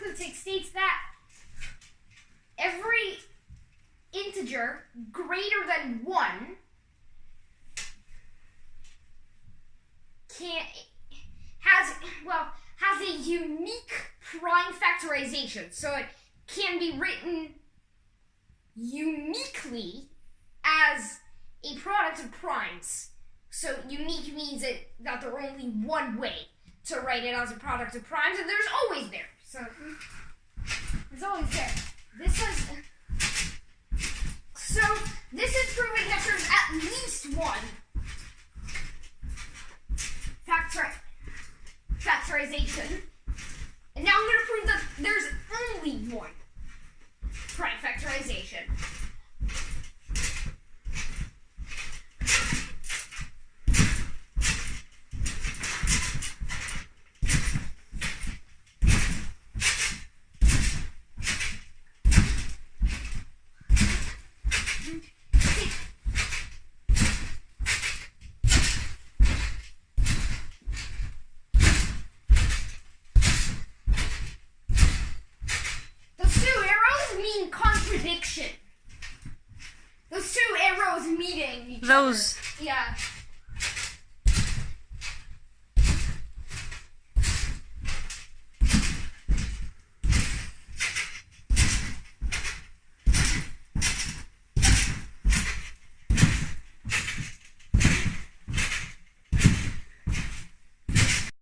arithmetic states that every integer greater than 1 has a unique prime factorization. So it can be written uniquely as a product of primes. So unique means that there's only one way to write it as a product of primes, and there's always there. So it's always there. This is proving that there's at least one factorization. And now I'm going to prove that there's only one prime factorization. Contradiction. Those two arrows meeting each other. Yeah.